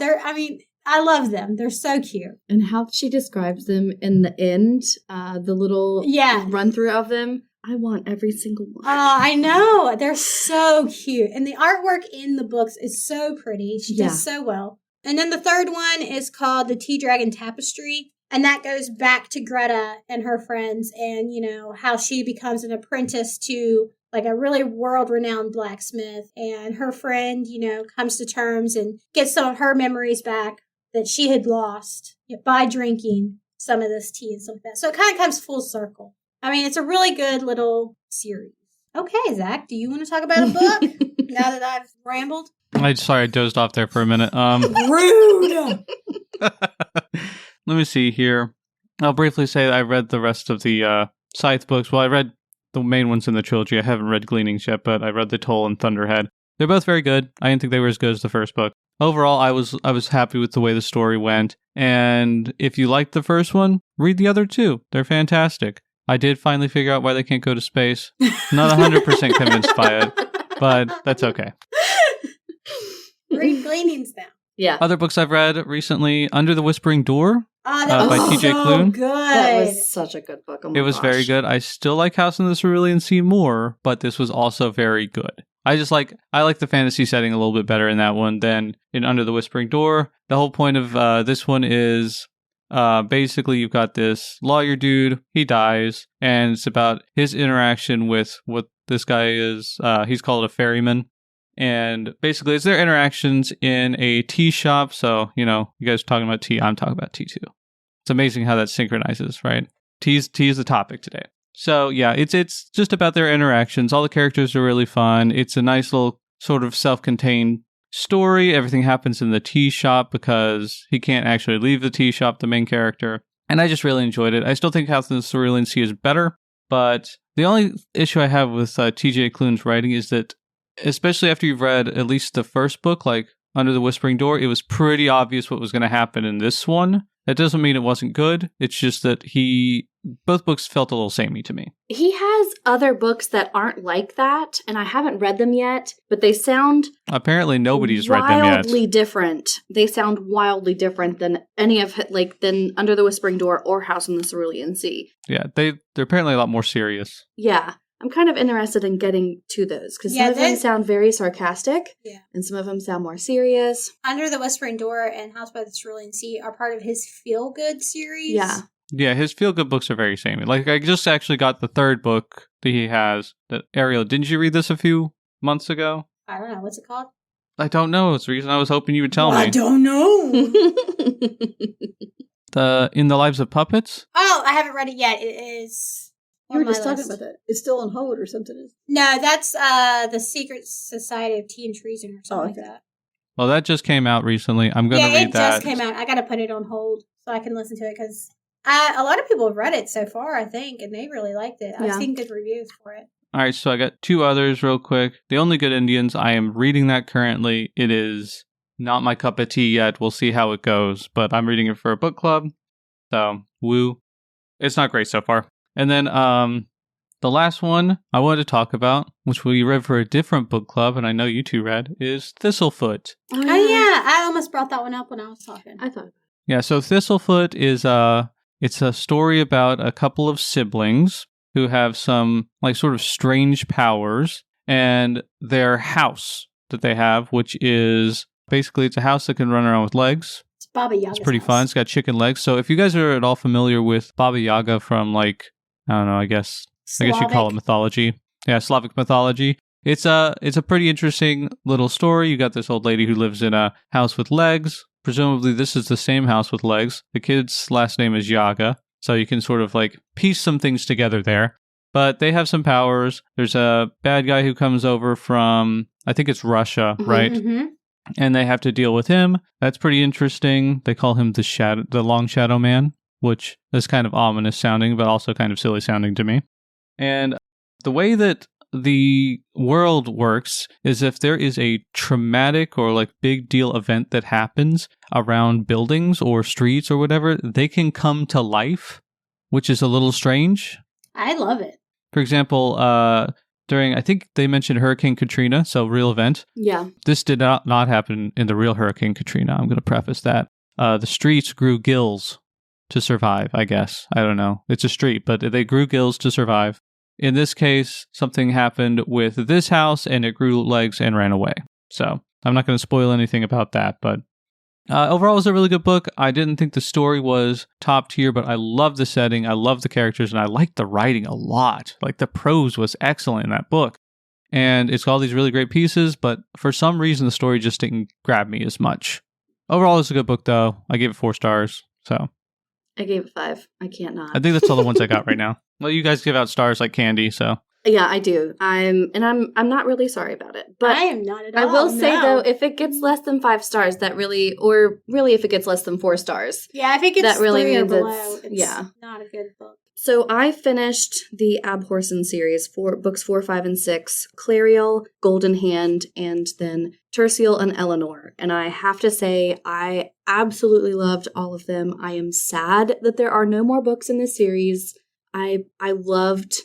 I love them. They're so cute. And how she describes them in the end, the little run through of them. I want every single one. Oh, I know. They're so cute. And the artwork in the books is so pretty. She does so well. And then the third one is called The Tea Dragon Tapestry. And that goes back to Greta and her friends and, how she becomes an apprentice to a really world-renowned blacksmith. And her friend, comes to terms and gets some of her memories back that she had lost by drinking some of this tea and stuff like that. So it kind of comes full circle. I mean, it's a really good little series. Okay, Zach, do you want to talk about a book now that I've rambled? I dozed off there for a minute. Rude! Let me see here. I'll briefly say that I read the rest of the Scythe books. Well, I read the main ones in the trilogy. I haven't read Gleanings yet, but I read The Toll and Thunderhead. They're both very good. I didn't think they were as good as the first book. Overall, I was happy with the way the story went. And if you liked the first one, read the other two. They're fantastic. I did finally figure out why they can't go to space. Not 100% convinced by it, but that's okay. Read Gleanings now. Yeah. Other books I've read recently, Under the Whispering Door that by was T.J. so Klune. good. That was such a good book. Oh my It was gosh. very good. I still like House in the Cerulean Sea more, but this was also very good. I like the fantasy setting a little bit better in that one than in Under the Whispering Door. The whole point of this one is basically you've got this lawyer dude, he dies, and it's about his interaction with what this guy is, he's called a ferryman. And basically it's their interactions in a tea shop. So, you guys are talking about tea, I'm talking about tea too. It's amazing how that synchronizes, right? Tea is the topic today. So yeah, it's just about their interactions. All the characters are really fun. It's a nice little sort of self-contained story. Everything happens in the tea shop because he can't actually leave the tea shop, the main character. And I just really enjoyed it. I still think House in the Cerulean Sea is better, but the only issue I have with T.J. Klune's writing is that, especially after you've read at least the first book, like Under the Whispering Door, it was pretty obvious what was going to happen in this one. That doesn't mean it wasn't good. It's just that both books felt a little samey to me. He has other books that aren't like that, and I haven't read them yet, but they sound apparently nobody's read them yet. Wildly different. They sound wildly different than any of than Under the Whispering Door or House in the Cerulean Sea. Yeah, they're apparently a lot more serious. Yeah. I'm kind of interested in getting to those because some of them sound very sarcastic and some of them sound more serious. Under the Whispering Door and House by the Cerulean Sea are part of his feel-good series. Yeah. Yeah, his feel-good books are very samey. Like, I just actually got the third book that he has. That Ariel, didn't you read this a few months ago? I don't know. What's it called? I don't know. It's the reason I was hoping you would tell me. I don't know. In the Lives of Puppets? Oh, I haven't read it yet. It is You were on my just talking list. about that. It's still on hold or something. No, that's the Secret Society of Teen Treason or something okay. like that. Well, that just came out recently. I'm going to read that. Yeah, it just came out. I got to put it on hold so I can listen to it because a lot of people have read it so far, I think, and they really liked it. I've seen good reviews for it. All right, so I got two others real quick. The Only Good Indians, I am reading that currently. It is not my cup of tea yet. We'll see how it goes, but I'm reading it for a book club. So, woo. It's not great so far. And then the last one I wanted to talk about, which we read for a different book club, and I know you two read, is Thistlefoot. Oh, yeah. I almost brought that one up when I was talking. I thought. Yeah, so Thistlefoot is it's a story about a couple of siblings who have some like sort of strange powers, and their house that they have, which is basically it's a house that can run around with legs. It's Baba Yaga's It's pretty house. fun. It's got chicken legs. So if you guys are at all familiar with Baba Yaga from like, I don't know, I guess you call it mythology. Yeah, Slavic mythology. It's a pretty interesting little story. You got this old lady who lives in a house with legs. Presumably this is the same house with legs. The kid's last name is Yaga. So you can sort of like piece some things together there. But they have some powers. There's a bad guy who comes over from, I think it's Russia, right? Mm-hmm. And they have to deal with him. That's pretty interesting. They call him the Long Shadow Man, which is kind of ominous sounding, but also kind of silly sounding to me. And the way that the world works is if there is a traumatic or like big deal event that happens around buildings or streets or whatever, they can come to life, which is a little strange. I love it. For example, during, I think they mentioned Hurricane Katrina, so real event. Yeah. This did not happen in the real Hurricane Katrina. I'm going to preface that. The streets grew gills to survive, I guess. I don't know. It's a street, but they grew gills to survive. In this case, something happened with this house and it grew legs and ran away. So I'm not going to spoil anything about that, but overall it was a really good book. I didn't think the story was top tier, but I love the setting. I love the characters and I liked the writing a lot. Like the prose was excellent in that book. And it's got all these really great pieces, but for some reason the story just didn't grab me as much. Overall, it's a good book though. I gave it 4 stars. So I gave it 5. I can't not. I think that's all the ones I got right now. Well, you guys give out stars like candy, so. Yeah, I do. I'm not really sorry about it. But I am not at all. I will say no. though, if it gets less than 5 stars, that really, or really if it gets less than 4 stars. Yeah, if it gets that really 3 or means below, it's it's not a good book. So I finished the Abhorsen series for books 4, 5, and 6, Clariel, Golden Hand, and then Terciel and Eleanor. And I have to say, I absolutely loved all of them. I am sad that there are no more books in this series. I loved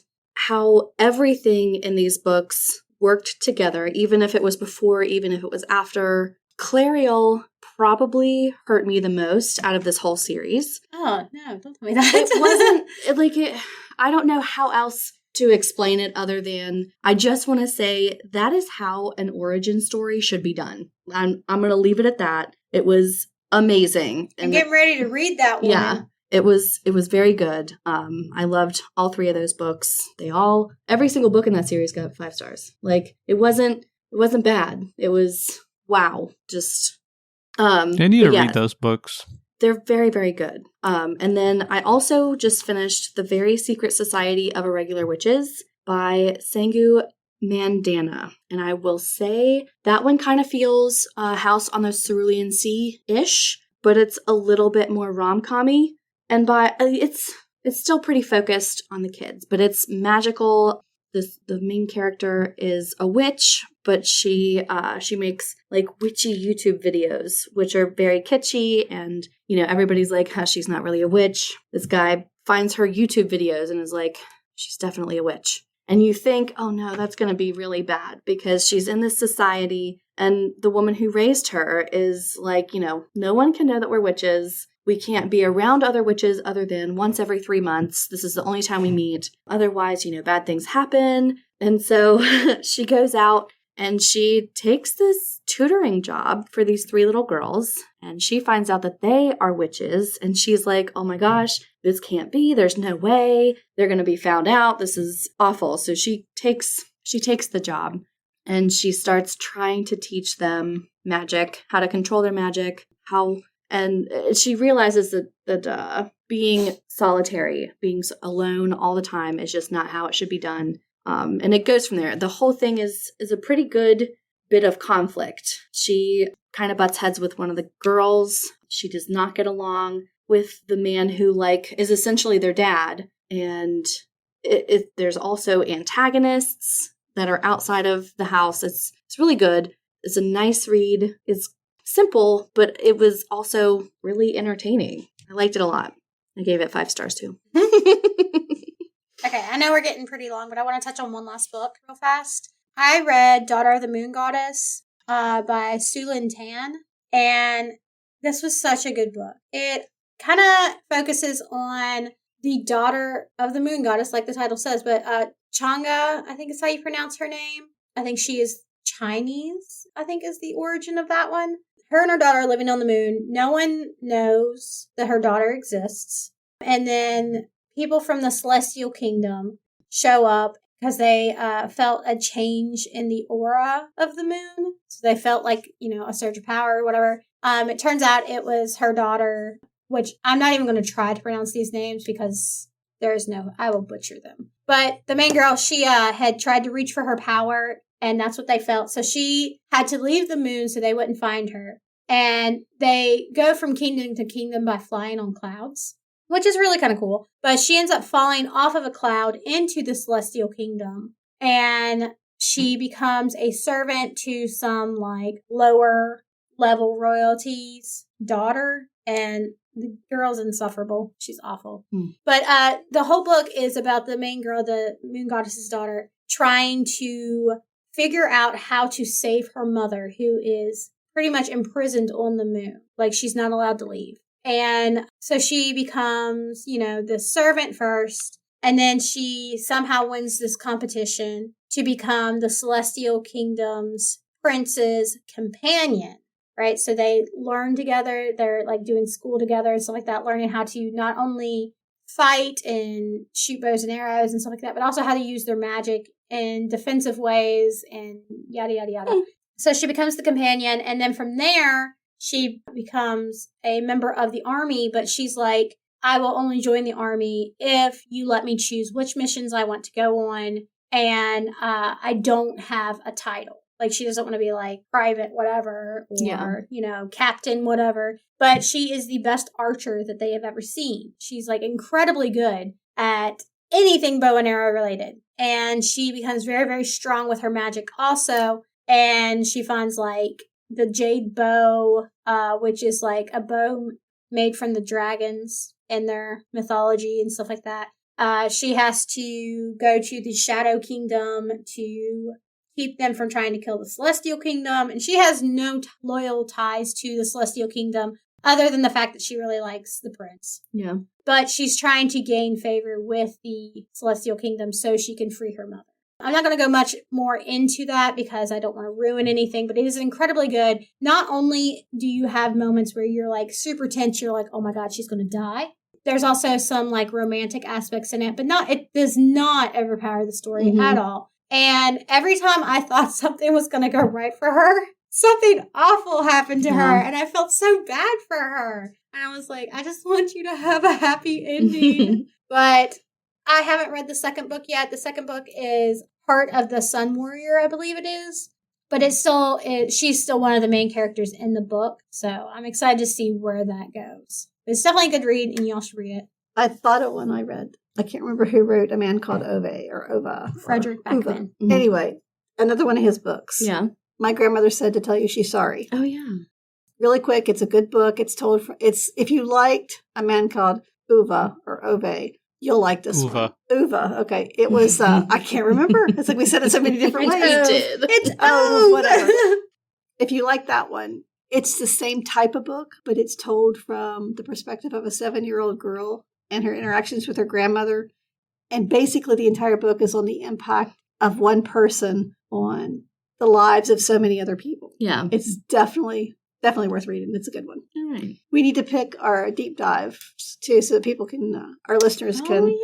how everything in these books worked together, even if it was before, even if it was after. Clariel probably hurt me the most out of this whole series. Oh, no, don't tell me that. It wasn't like it. I don't know how else to explain it other than I just want to say that is how an origin story should be done. I'm going to leave it at that. It was amazing. I'm getting ready to read that one. Yeah. It was very good. I loved all 3 of those books. Every single book in that series got 5 stars. Like it wasn't bad. It was wow. Just They need to read those books. They're very, very good. And then I also just finished The Very Secret Society of Irregular Witches by Sangu Mandana. And I will say that one kind of feels House on the Cerulean Sea-ish, but it's a little bit more rom-com-y. And it's still pretty focused on the kids, but it's magical. The main character is a witch, but she makes like witchy YouTube videos, which are very kitschy, and everybody's like, she's not really a witch. This guy finds her YouTube videos and is like, she's definitely a witch. And you think, oh no, that's going to be really bad because she's in this society, and the woman who raised her is like, no one can know that we're witches. We can't be around other witches other than once every 3 months. This is the only time we meet. Otherwise, bad things happen. And so she goes out and she takes this tutoring job for these 3 little girls. And she finds out that they are witches. And she's like, oh my gosh, this can't be. There's no way. They're going to be found out. This is awful. So she takes the job and she starts trying to teach them magic, how to control their magic, how And she realizes that being solitary, being alone all the time is just not how it should be done. And it goes from there. The whole thing is a pretty good bit of conflict. She kind of butts heads with one of the girls. She does not get along with the man who is essentially their dad. And there's also antagonists that are outside of the house. It's really good. It's a nice read. It's simple, but it was also really entertaining. I liked it a lot. I gave it 5 stars too. Okay, I know we're getting pretty long, but I want to touch on one last book real fast. I read Daughter of the Moon Goddess by Sulin Tan, and this was such a good book. It kind of focuses on the daughter of the moon goddess, like the title says, but Chang'e, I think is how you pronounce her name. I think she is Chinese, I think is the origin of that one. Her and her daughter are living on the moon. No one knows that her daughter exists. And then people from the Celestial Kingdom show up because they felt a change in the aura of the moon. So they felt like, a surge of power or whatever. It turns out it was her daughter, which I'm not even going to try to pronounce these names because I will butcher them. But the main girl, she had tried to reach for her power, and that's what they felt. So she had to leave the moon so they wouldn't find her. And they go from kingdom to kingdom by flying on clouds, which is really kind of cool. But she ends up falling off of a cloud into the Celestial Kingdom. And she becomes a servant to some lower level royalty's daughter. And the girl's insufferable. She's awful. But the whole book is about the main girl, the moon goddess's daughter, trying to figure out how to save her mother, who is pretty much imprisoned on the moon. She's not allowed to leave. And so she becomes, the servant first, and then she somehow wins this competition to become the Celestial Kingdom's prince's companion. Right, so they learn together. They're doing school together and stuff like that, learning how to not only fight and shoot bows and arrows and stuff like that, but also how to use their magic in defensive ways and yada, yada, yada. So she becomes the companion, and then from there, she becomes a member of the army, but she's like, I will only join the army if you let me choose which missions I want to go on, and I don't have a title. She doesn't want to be private whatever or, captain whatever. But she is the best archer that they have ever seen. She's incredibly good at anything bow and arrow related. And she becomes very, very strong with her magic also. And she finds the jade bow, which is a bow made from the dragons in their mythology and stuff like that. She has to go to the Shadow Kingdom to keep them from trying to kill the Celestial Kingdom. And she has no loyal ties to the Celestial Kingdom other than the fact that she really likes the prince. Yeah. But she's trying to gain favor with the Celestial Kingdom so she can free her mother. I'm not going to go much more into that because I don't want to ruin anything, but it is incredibly good. Not only do you have moments where you're super tense, you're oh my God, she's going to die. There's also some romantic aspects in it, but it does not overpower the story at all. And every time I thought something was going to go right for her, something awful happened to her. And I felt so bad for her. And I was I just want you to have a happy ending. But I haven't read the second book yet. The second book is part of the Sun Warrior, I believe it is. But she's still one of the main characters in the book. So I'm excited to see where that goes. It's definitely a good read, and y'all should read it. I thought it when I read. I can't remember who wrote A Man Called Ova. Frederick Backman. Mm-hmm. Anyway, another one of his books. Yeah. My grandmother said to tell you she's sorry. Oh, yeah. Really quick, it's a good book. If you liked A Man Called Ova or Ove, you'll like this one. Uva. Okay. It was, I can't remember. It's we said it so many different ways. It's whatever. If you like that one, it's the same type of book, but it's told from the perspective of a 7-year-old girl and her interactions with her grandmother. And basically the entire book is on the impact of one person on the lives of so many other people. Yeah. It's definitely worth reading. It's a good one. All right. We need to pick our deep dives too, so that people can, our listeners can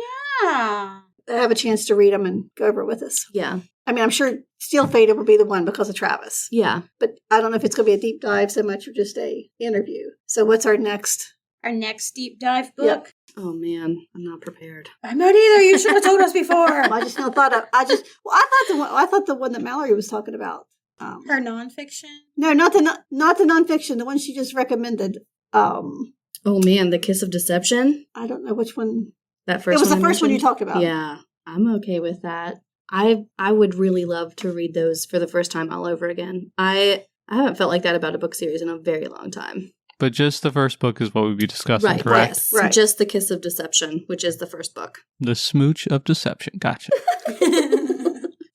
have a chance to read them and go over it with us. Yeah. I mean, I'm sure Steel Fated will be the one because of Travis. Yeah. But I don't know if it's going to be a deep dive so much or just a interview. So what's our next? Our next deep dive book. Yep. Oh man, I'm not prepared. I'm not either. You should have told us before. I just now thought of. I thought the one that Mallory was talking about. Her nonfiction. No, not the nonfiction. The one she just recommended. Oh man, The Kiss of Deception. I don't know which one. That first. It was one the I first one you mentioned? talked about. Yeah, I'm okay with that. I would really love to read those for the first time all over again. I haven't felt like that about a book series in a very long time. But just the first book is what we'd be discussing, Right, correct? yes. Right. Just The Kiss of Deception, which is the first book. The Smooch of Deception. Gotcha.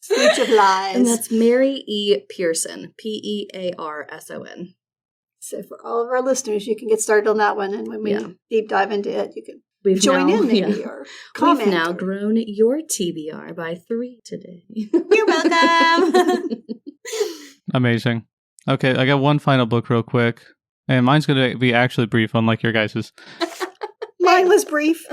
Speech of Lies. And that's Mary E. Pearson. Pearson. So for all of our listeners, you can get started on that one, and when we deep dive into it, you can join in maybe or comment. We've now grown your TBR by 3 today. You're welcome. Amazing. Okay, I got one final book real quick. And mine's going to be actually brief, unlike your guys's. Mine was brief.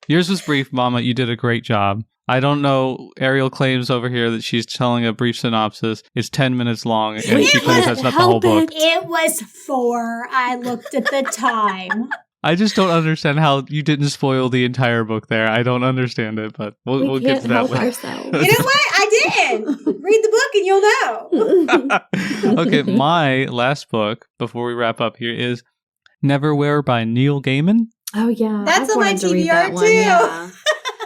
Yours was brief, Mama. You did a great job. I don't know. Ariel claims over here that she's telling a brief synopsis. It's 10 minutes long, and she claims that's not the whole book. It was 4. I looked at the time. I just don't understand how you didn't spoil the entire book there. I don't understand it, but we'll get to that later. You know what? I did. Read the book and you'll know. Okay, my last book, before we wrap up here, is Neverwhere by Neil Gaiman. Oh, yeah. That's I've on my wanted to read TBR that one, too. yeah.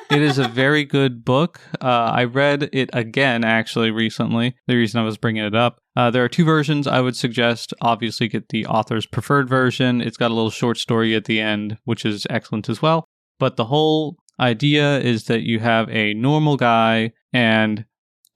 It is a very good book. I read it again, actually, recently. The reason I was bringing it up. There are 2 versions. I would suggest, obviously, get the author's preferred version. It's got a little short story at the end, which is excellent as well. But the whole idea is that you have a normal guy, and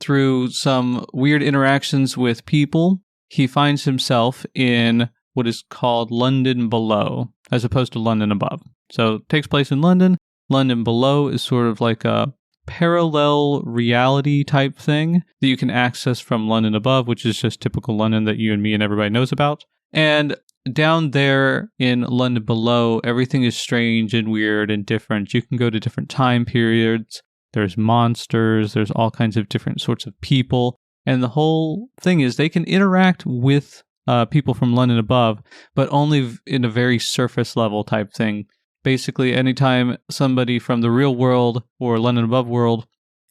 through some weird interactions with people, he finds himself in what is called London Below, as opposed to London Above. So it takes place in London. London Below is sort of like a parallel reality type thing that you can access from London Above, which is just typical London that you and me and everybody knows about. And down there in London Below, everything is strange and weird and different. You can go to different time periods. There's monsters. There's all kinds of different sorts of people. And the whole thing is they can interact with people from London Above, but only in a very surface level type thing. Basically, anytime somebody from the real world or London Above world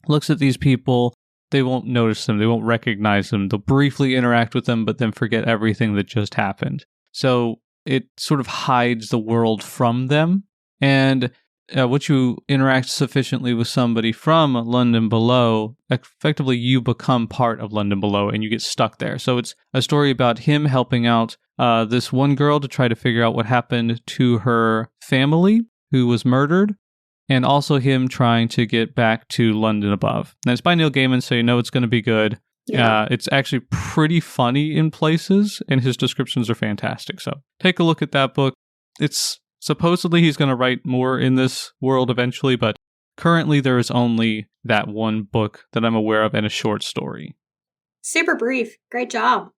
looks at these people, they won't notice them. They won't recognize them. They'll briefly interact with them, but then forget everything that just happened. So it sort of hides the world from them. And once you interact sufficiently with somebody from London Below, effectively you become part of London Below and you get stuck there. So it's a story about him helping out this one girl to try to figure out what happened to her family who was murdered, and also him trying to get back to London Above. And it's by Neil Gaiman, so you know it's going to be good. Yeah. It's actually pretty funny in places, and his descriptions are fantastic. So take a look at that book. It's supposedly he's going to write more in this world eventually, but currently there is only that one book that I'm aware of and a short story. Super brief. Great job.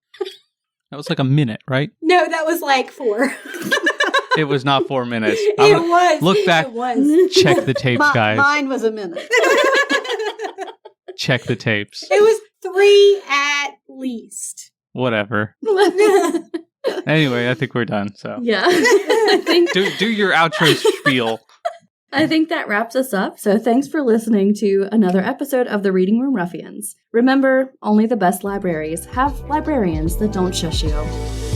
That was like a minute, right? No, that was like 4. It was not 4 minutes. It was. Look back. It was. Check the tapes, guys. Mine was a minute. Check the tapes. It was 3 at least. Whatever. Anyway, I think we're done. So Yeah. I think do your outro spiel. I think that wraps us up. So thanks for listening to another episode of the Reading Room Ruffians. Remember, only the best libraries have librarians that don't shush you.